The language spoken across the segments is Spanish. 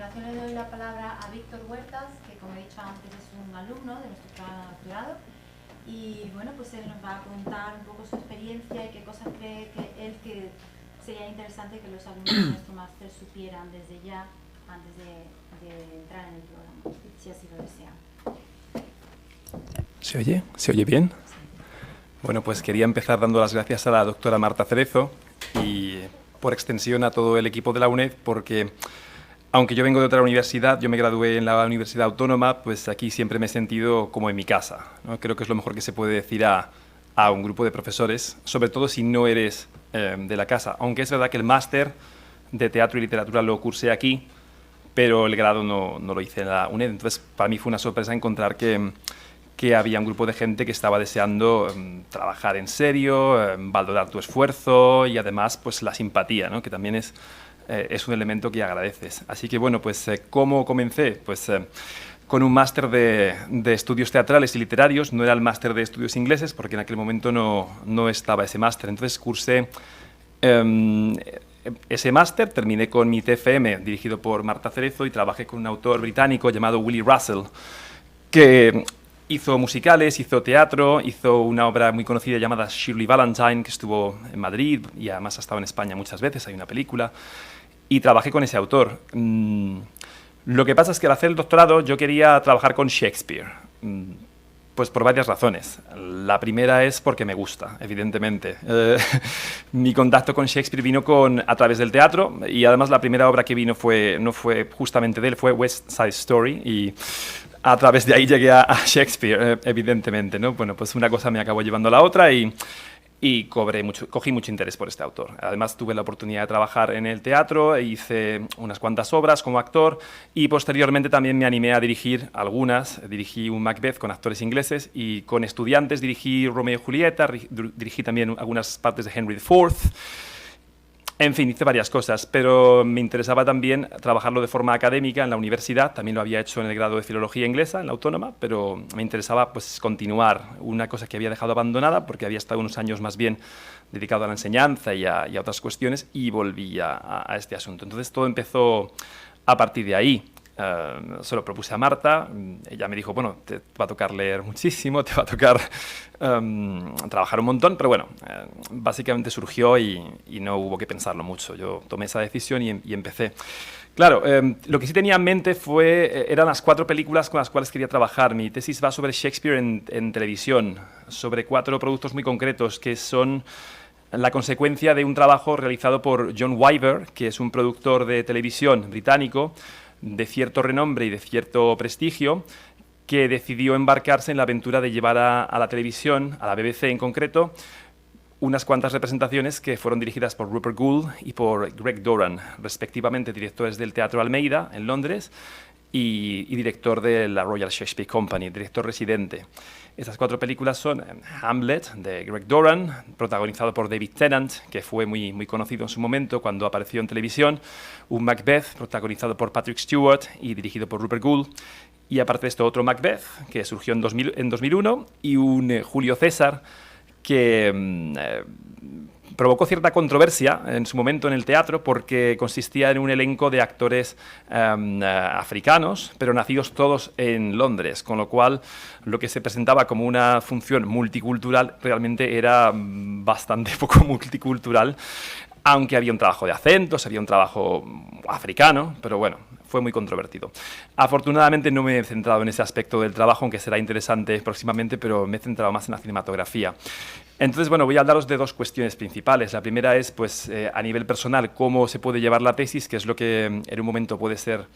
continuación le doy la palabra a Víctor Huertas, que como he dicho antes es un alumno de nuestro programa de doctorado. Y bueno, pues él nos va a contar un poco su experiencia y qué cosas cree que sería interesante que los alumnos de nuestro máster supieran desde ya, antes de entrar en el programa, si así lo desean. ¿Se oye? ¿Se oye bien? Bueno, pues quería empezar dando las gracias a la doctora Marta Cerezo y por extensión a todo el equipo de la UNED, porque aunque yo vengo de otra universidad, yo me gradué en la Universidad Autónoma, pues aquí siempre me he sentido como en mi casa, ¿no? Creo que es lo mejor que se puede decir a un grupo de profesores, sobre todo si no eres de la casa. Aunque es verdad que el máster de teatro y literatura lo cursé aquí, pero el grado no lo hice en la UNED. Entonces, para mí fue una sorpresa encontrar que había un grupo de gente que estaba deseando trabajar en serio, valorar tu esfuerzo y además pues la simpatía, ¿no? Que también es un elemento que agradeces. Así que bueno, pues ¿cómo comencé? Pues con un máster de estudios teatrales y literarios. No era el máster de estudios ingleses porque en aquel momento no estaba ese máster. Entonces cursé ese máster, terminé con mi TFM dirigido por Marta Cerezo y trabajé con un autor británico llamado Willy Russell, que hizo musicales, hizo teatro, hizo una obra muy conocida llamada Shirley Valentine, que estuvo en Madrid y además ha estado en España muchas veces, hay una película, y trabajé con ese autor. Lo que pasa es que al hacer el doctorado yo quería trabajar con Shakespeare, pues por varias razones. La primera es porque me gusta, evidentemente. Mi contacto con Shakespeare vino a través del teatro y además la primera obra que vino no fue justamente de él, fue West Side Story y a través de ahí llegué a Shakespeare, evidentemente, ¿no? Bueno, pues una cosa me acabó llevando a la otra y cogí mucho interés por este autor. Además, tuve la oportunidad de trabajar en el teatro, hice unas cuantas obras como actor y posteriormente también me animé a dirigir algunas. Dirigí un Macbeth con actores ingleses y con estudiantes dirigí Romeo y Julieta, dirigí también algunas partes de Henry IV. En fin, hice varias cosas, pero me interesaba también trabajarlo de forma académica en la universidad. También lo había hecho en el grado de Filología Inglesa, en la Autónoma, pero me interesaba pues, continuar una cosa que había dejado abandonada porque había estado unos años más bien dedicado a la enseñanza y a otras cuestiones y volví a este asunto. Entonces todo empezó a partir de ahí. Se lo propuse a Marta, ella me dijo, bueno, te va a tocar leer muchísimo, te va a tocar trabajar un montón, pero bueno, básicamente surgió y no hubo que pensarlo mucho. Yo tomé esa decisión y empecé. Claro, lo que sí tenía en mente eran las 4 películas con las cuales quería trabajar. Mi tesis va sobre Shakespeare en televisión, sobre 4 productos muy concretos que son la consecuencia de un trabajo realizado por John Wyver, que es un productor de televisión británico, de cierto renombre y de cierto prestigio, que decidió embarcarse en la aventura de llevar a la televisión, a la BBC en concreto, unas cuantas representaciones que fueron dirigidas por Rupert Gould y por Greg Doran, respectivamente directores del Teatro Almeida, en Londres, y director de la Royal Shakespeare Company, director residente. Estas 4 películas son Hamlet, de Greg Doran, protagonizado por David Tennant, que fue muy conocido en su momento cuando apareció en televisión, un Macbeth, protagonizado por Patrick Stewart y dirigido por Rupert Gould, y aparte de esto otro Macbeth, que surgió en 2001, y un Julio César, que provocó cierta controversia en su momento en el teatro porque consistía en un elenco de actores africanos, pero nacidos todos en Londres, con lo cual lo que se presentaba como una función multicultural realmente era bastante poco multicultural, aunque había un trabajo de acentos, había un trabajo africano, pero bueno, fue muy controvertido. Afortunadamente no me he centrado en ese aspecto del trabajo, aunque será interesante próximamente, pero me he centrado más en la cinematografía. Entonces, bueno, voy a hablaros de 2 cuestiones principales. La primera es, pues, a nivel personal, cómo se puede llevar la tesis, que es lo que en un momento puede ser...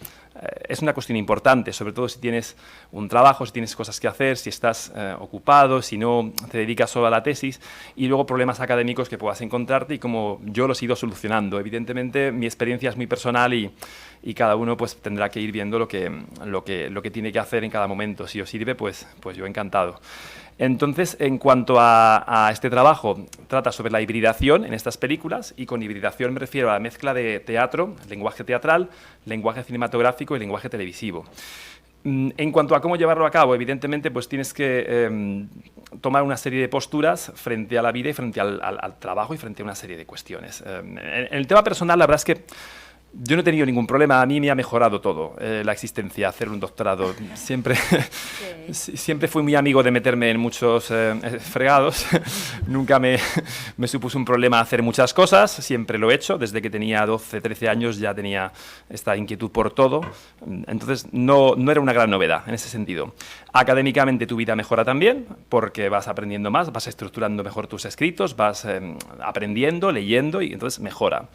es una cuestión importante, sobre todo si tienes un trabajo, si tienes cosas que hacer, si estás ocupado, si no te dedicas solo a la tesis, y luego problemas académicos que puedas encontrarte y cómo yo los he ido solucionando. Evidentemente, mi experiencia es muy personal y cada uno pues, tendrá que ir viendo lo que tiene que hacer en cada momento. Si os sirve, pues yo encantado. Entonces, en cuanto a este trabajo, trata sobre la hibridación en estas películas, y con hibridación me refiero a la mezcla de teatro, lenguaje teatral, lenguaje cinematográfico y lenguaje televisivo. En cuanto a cómo llevarlo a cabo, evidentemente pues tienes que tomar una serie de posturas frente a la vida y frente al trabajo y frente a una serie de cuestiones. En el tema personal, la verdad es que Yo no he tenido ningún problema, a mí me ha mejorado todo, la existencia, hacer un doctorado. Siempre, siempre fui muy amigo de meterme en muchos fregados, nunca me supuso un problema hacer muchas cosas, siempre lo he hecho, desde que tenía 12, 13 años ya tenía esta inquietud por todo, entonces no era una gran novedad en ese sentido. Académicamente tu vida mejora también, porque vas aprendiendo más, vas estructurando mejor tus escritos, vas aprendiendo, leyendo y entonces mejora.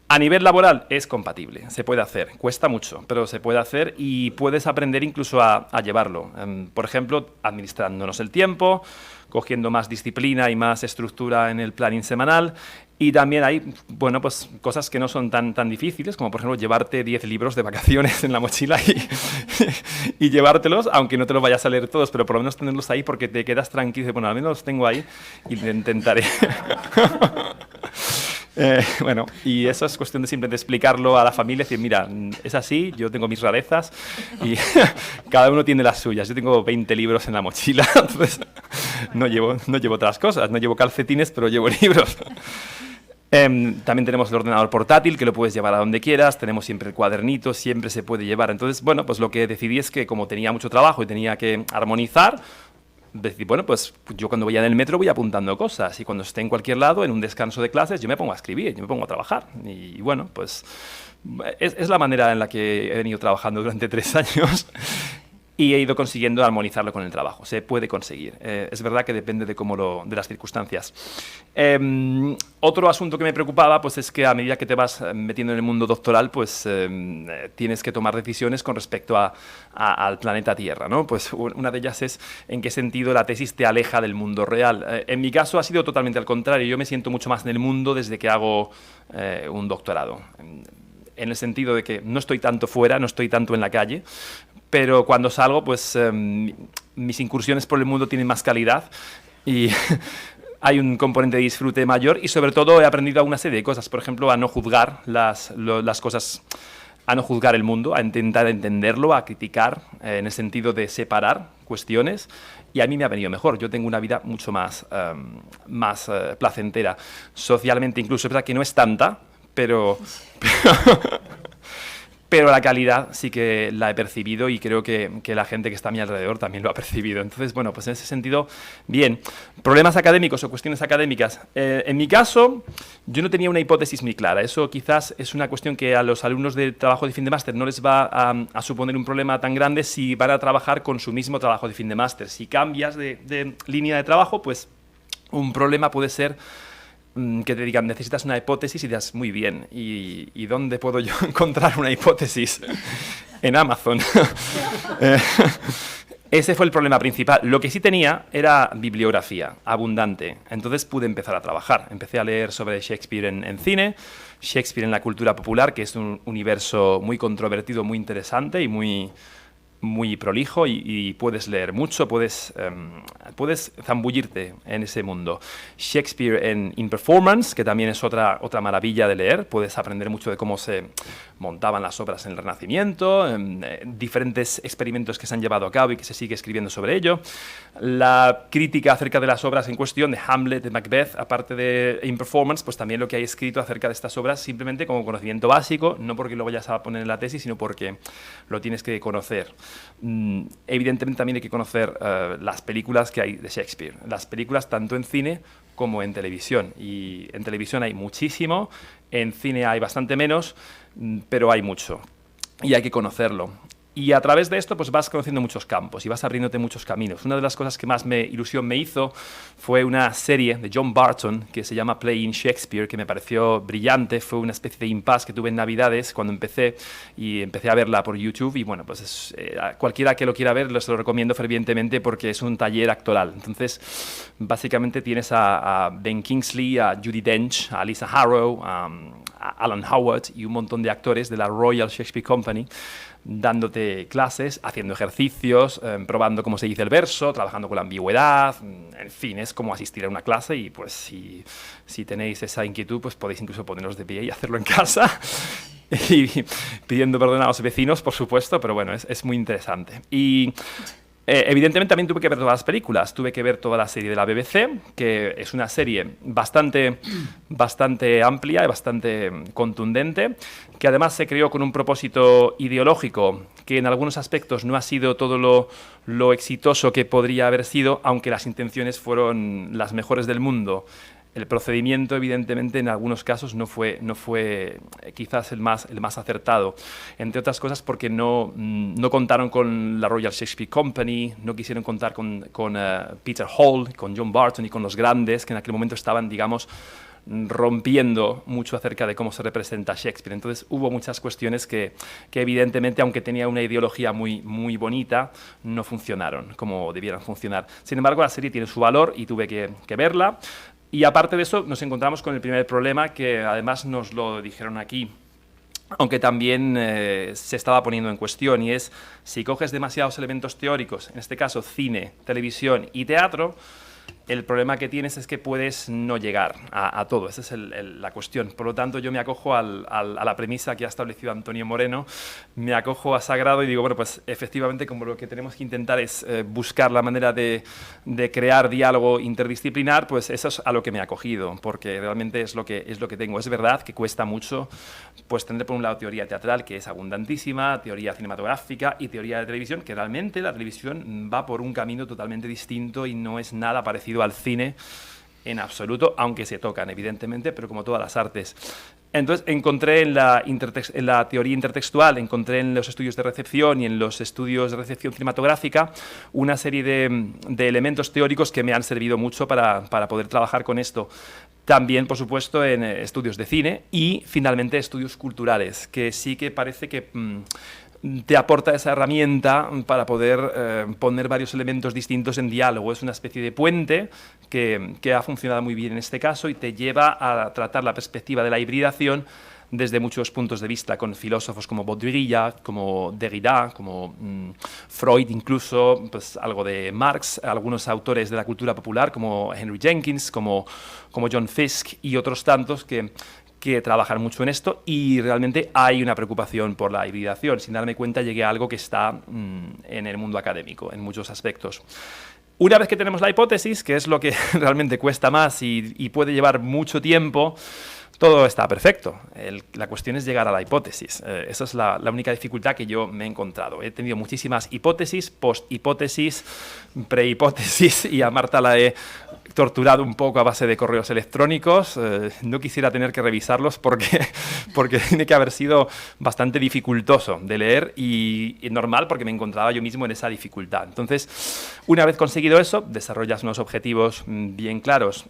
A nivel laboral es compatible, se puede hacer, cuesta mucho, pero se puede hacer y puedes aprender incluso a llevarlo. Por ejemplo, administrándonos el tiempo, cogiendo más disciplina y más estructura en el planning semanal. Y también hay, bueno, pues cosas que no son tan difíciles, como por ejemplo llevarte 10 libros de vacaciones en la mochila y llevártelos, aunque no te los vayas a leer todos, pero por lo menos tenerlos ahí porque te quedas tranquilo. Bueno, al menos los tengo ahí y lo intentaré. Bueno, y eso es cuestión de simplemente explicarlo a la familia, decir, mira, es así, yo tengo mis rarezas y cada uno tiene las suyas. Yo tengo 20 libros en la mochila, entonces no llevo otras cosas, no llevo calcetines, pero llevo libros. También tenemos el ordenador portátil, que lo puedes llevar a donde quieras, tenemos siempre el cuadernito, siempre se puede llevar. Entonces, bueno, pues lo que decidí es que como tenía mucho trabajo y tenía que armonizar, decir, bueno, pues yo cuando voy en el metro voy apuntando cosas y cuando esté en cualquier lado, en un descanso de clases, yo me pongo a escribir, yo me pongo a trabajar. Y bueno, pues es la manera en la que he venido trabajando durante 3 años y he ido consiguiendo armonizarlo con el trabajo. Se puede conseguir. Es verdad que depende de las circunstancias. Otro asunto que me preocupaba pues, es que a medida que te vas metiendo en el mundo doctoral, pues tienes que tomar decisiones con respecto al planeta Tierra, ¿no? Pues una de ellas es en qué sentido la tesis te aleja del mundo real. En mi caso ha sido totalmente al contrario. Yo me siento mucho más en el mundo desde que hago un doctorado. En el sentido de que no estoy tanto fuera, no estoy tanto en la calle, pero cuando salgo, pues mis incursiones por el mundo tienen más calidad y hay un componente de disfrute mayor y sobre todo he aprendido una serie de cosas, por ejemplo, a no juzgar las cosas, a no juzgar el mundo, a intentar entenderlo, a criticar, en el sentido de separar cuestiones, y a mí me ha venido mejor. Yo tengo una vida mucho más placentera, socialmente incluso, es verdad que no es tanta, pero la calidad sí que la he percibido y creo que la gente que está a mi alrededor también lo ha percibido. Entonces, bueno, pues en ese sentido, bien. ¿Problemas académicos o cuestiones académicas? En mi caso, yo no tenía una hipótesis muy clara. Eso quizás es una cuestión que a los alumnos de trabajo de fin de máster no les va a suponer un problema tan grande si van a trabajar con su mismo trabajo de fin de máster. Si cambias de línea de trabajo, pues un problema puede ser que te digan, necesitas una hipótesis y digas, muy bien, ¿y dónde puedo yo encontrar una hipótesis? En Amazon. Ese fue el problema principal. Lo que sí tenía era bibliografía abundante, entonces pude empezar a trabajar. Empecé a leer sobre Shakespeare en cine, Shakespeare en la cultura popular, que es un universo muy controvertido, muy interesante y muy prolijo y puedes leer mucho, puedes zambullirte en ese mundo. Shakespeare in Performance, que también es otra maravilla de leer, puedes aprender mucho de cómo se montaban las obras en el Renacimiento, diferentes experimentos que se han llevado a cabo y que se sigue escribiendo sobre ello. La crítica acerca de las obras en cuestión, de Hamlet, de Macbeth, aparte de In Performance, pues también lo que hay escrito acerca de estas obras simplemente como conocimiento básico, no porque lo vayas a poner en la tesis, sino porque lo tienes que conocer. Evidentemente también hay que conocer las películas que hay de Shakespeare, las películas tanto en cine como en televisión, y en televisión hay muchísimo, en cine hay bastante menos, pero hay mucho y hay que conocerlo. Y a través de esto pues vas conociendo muchos campos y vas abriéndote muchos caminos. Una de las cosas que más ilusión me hizo fue una serie de John Barton que se llama Playing Shakespeare, que me pareció brillante. Fue una especie de impasse que tuve en Navidades cuando empecé a verla por YouTube. Y bueno, pues cualquiera que lo quiera ver, se lo recomiendo fervientemente porque es un taller actoral. Entonces, básicamente tienes a Ben Kingsley, a Judi Dench, a Lisa Harrow, a Alan Howard y un montón de actores de la Royal Shakespeare Company dándote clases, haciendo ejercicios, probando cómo se dice el verso, trabajando con la ambigüedad, en fin, es como asistir a una clase y pues si tenéis esa inquietud, pues podéis incluso poneros de pie y hacerlo en casa y pidiendo perdón a los vecinos, por supuesto, pero bueno, es muy interesante. Y Evidentemente también tuve que ver todas las películas, tuve que ver toda la serie de la BBC, que es una serie bastante amplia y bastante contundente, que además se creó con un propósito ideológico que en algunos aspectos no ha sido todo lo exitoso que podría haber sido, aunque las intenciones fueron las mejores del mundo. El procedimiento, evidentemente, en algunos casos no fue quizás el más acertado, entre otras cosas porque no contaron con la Royal Shakespeare Company, no quisieron contar con Peter Hall, con John Barton y con los grandes, que en aquel momento estaban, digamos, rompiendo mucho acerca de cómo se representa Shakespeare. Entonces hubo muchas cuestiones que evidentemente, aunque tenía una ideología muy bonita, no funcionaron como debieran funcionar. Sin embargo, la serie tiene su valor y tuve que verla. Y aparte de eso, nos encontramos con el primer problema, que además nos lo dijeron aquí, aunque también se estaba poniendo en cuestión, y es, si coges demasiados elementos teóricos, en este caso cine, televisión y teatro, el problema que tienes es que puedes no llegar a todo. Esa es la cuestión. Por lo tanto, yo me acojo a la premisa que ha establecido Antonio Moreno, me acojo a Sagrado y digo, bueno, pues efectivamente, como lo que tenemos que intentar es buscar la manera de crear diálogo interdisciplinar, pues eso es a lo que me he acogido, porque realmente es lo que tengo. Es verdad que cuesta mucho pues tener por un lado teoría teatral, que es abundantísima, teoría cinematográfica y teoría de televisión, que realmente la televisión va por un camino totalmente distinto y no es nada parecido al cine en absoluto, aunque se tocan, evidentemente, pero como todas las artes. Entonces encontré en la teoría intertextual, encontré en los estudios de recepción y en los estudios de recepción cinematográfica una serie de elementos teóricos que me han servido mucho para poder trabajar con esto. También, por supuesto, en estudios de cine y, finalmente, estudios culturales, que sí que parece que te aporta esa herramienta para poder poner varios elementos distintos en diálogo. Es una especie de puente que ha funcionado muy bien en este caso y te lleva a tratar la perspectiva de la hibridación desde muchos puntos de vista, con filósofos como Baudrillard, como Derrida, como Freud incluso, pues algo de Marx, algunos autores de la cultura popular como Henry Jenkins, como John Fiske y otros tantos que trabajan mucho en esto, y realmente hay una preocupación por la hibridación. Sin darme cuenta, llegué a algo que está en el mundo académico, en muchos aspectos. Una vez que tenemos la hipótesis, que es lo que realmente cuesta más y puede llevar mucho tiempo, todo está perfecto. La cuestión es llegar a la hipótesis. Esa es la única dificultad que yo me he encontrado. He tenido muchísimas hipótesis, post-hipótesis, pre-hipótesis, y a Marta la he torturado un poco a base de correos electrónicos. No quisiera tener que revisarlos porque tiene que haber sido bastante dificultoso de leer y normal, porque me encontraba yo mismo en esa dificultad. Entonces, una vez conseguido eso, desarrollas unos objetivos bien claros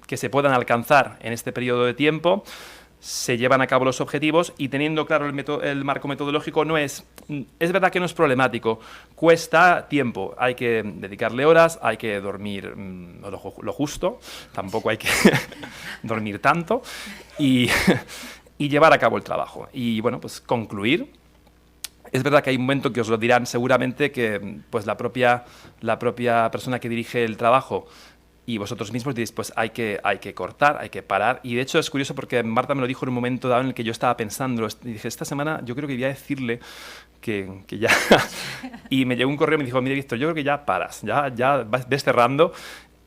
que se puedan alcanzar en este periodo de tiempo, se llevan a cabo los objetivos y, teniendo claro el marco metodológico, es verdad que no es problemático, cuesta tiempo, hay que dedicarle horas, hay que dormir lo justo, tampoco hay que dormir tanto, y llevar a cabo el trabajo. Y bueno, pues concluir. Es verdad que hay un momento que os lo dirán seguramente, que pues la propia persona que dirige el trabajo y vosotros mismos diréis, pues hay que cortar, hay que parar. Y de hecho es curioso porque Marta me lo dijo en un momento dado en el que yo estaba pensando, y dije, esta semana yo creo que voy a decirle que ya... Y me llegó un correo y me dijo, mire, Víctor, yo creo que ya paras, ya ves cerrando.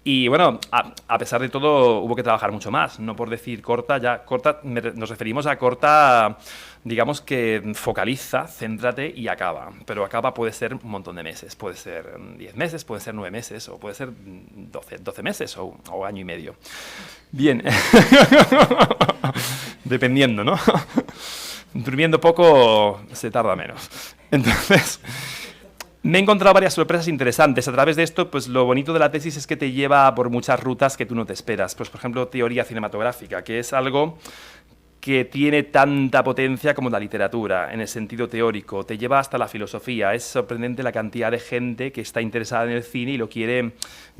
Y bueno, a pesar de todo, hubo que trabajar mucho más, no por decir corta, nos referimos a corta, digamos que focaliza, céntrate y acaba. Pero acaba puede ser un montón de meses, puede ser 10 meses, puede ser 9 meses, o puede ser 12 meses o año y medio. Bien, dependiendo, ¿no? Durmiendo poco se tarda menos. Entonces... me he encontrado varias sorpresas interesantes. A través de esto, pues lo bonito de la tesis es que te lleva por muchas rutas que tú no te esperas. Pues, por ejemplo, teoría cinematográfica, que es algo que tiene tanta potencia como la literatura, en el sentido teórico. Te lleva hasta la filosofía. Es sorprendente la cantidad de gente que está interesada en el cine y lo quiere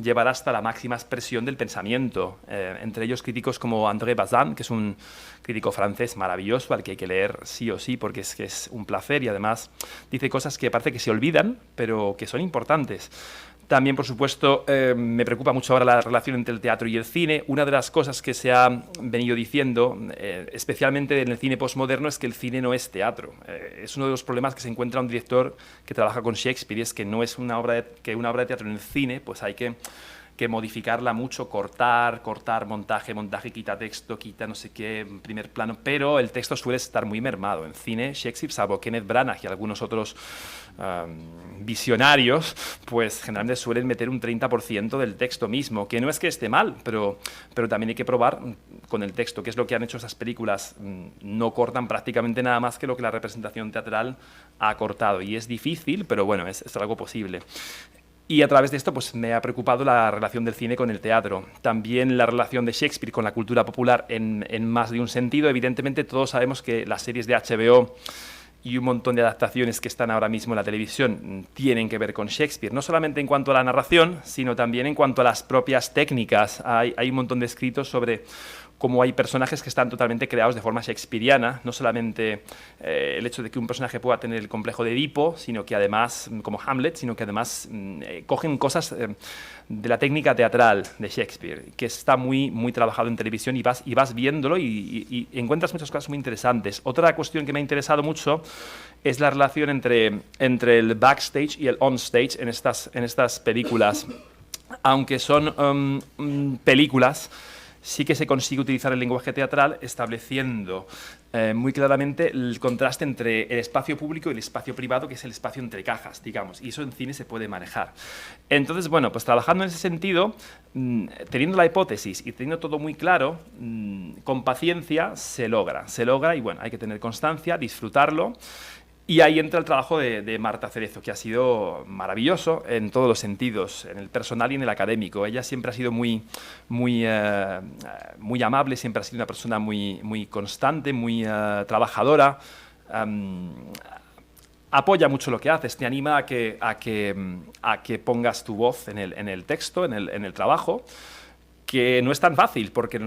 llevar hasta la máxima expresión del pensamiento. Entre ellos críticos como André Bazin, que es un crítico francés maravilloso, al que hay que leer sí o sí, porque es que es un placer, y además dice cosas que parece que se olvidan, pero que son importantes. También, por supuesto, me preocupa mucho ahora la relación entre el teatro y el cine. Una de las cosas que se ha venido diciendo, especialmente en el cine postmoderno, es que el cine no es teatro. Es uno de los problemas que se encuentra un director que trabaja con Shakespeare, y es que no es una obra de teatro en el cine, pues hay que modificarla mucho, cortar, montaje, quita texto, quita no sé qué, primer plano, pero el texto suele estar muy mermado. En cine, Shakespeare, salvo Kenneth Branagh y algunos otros visionarios, pues generalmente suelen meter un 30% del texto mismo, que no es que esté mal, pero también hay que probar con el texto, que es lo que han hecho esas películas. No cortan prácticamente nada más que lo que la representación teatral ha cortado, y es difícil, pero bueno, es algo posible. Y a través de esto pues me ha preocupado la relación del cine con el teatro. También la relación de Shakespeare con la cultura popular en más de un sentido. Evidentemente todos sabemos que las series de HBO y un montón de adaptaciones que están ahora mismo en la televisión tienen que ver con Shakespeare, no solamente en cuanto a la narración, sino también en cuanto a las propias técnicas. Hay un montón de escritos sobre cómo hay personajes que están totalmente creados de forma shakespeariana, no solamente el hecho de que un personaje pueda tener el complejo de Edipo, sino que además, como Hamlet, sino que además cogen cosas de la técnica teatral de Shakespeare, que está muy, muy trabajado en televisión, y vas viéndolo y encuentras muchas cosas muy interesantes. Otra cuestión que me ha interesado mucho es la relación entre el backstage y el onstage en estas películas. Aunque son películas, sí que se consigue utilizar el lenguaje teatral estableciendo muy claramente el contraste entre el espacio público y el espacio privado, que es el espacio entre cajas, digamos, y eso en cine se puede manejar. Entonces, bueno, pues trabajando en ese sentido, teniendo la hipótesis y teniendo todo muy claro, con paciencia se logra, y bueno, hay que tener constancia, disfrutarlo. Y ahí entra el trabajo de Marta Cerezo, que ha sido maravilloso en todos los sentidos, en el personal y en el académico. Ella siempre ha sido muy amable, siempre ha sido una persona muy constante, muy trabajadora. Apoya mucho lo que haces, te anima a que pongas tu voz en el texto, en el trabajo, que no es tan fácil, porque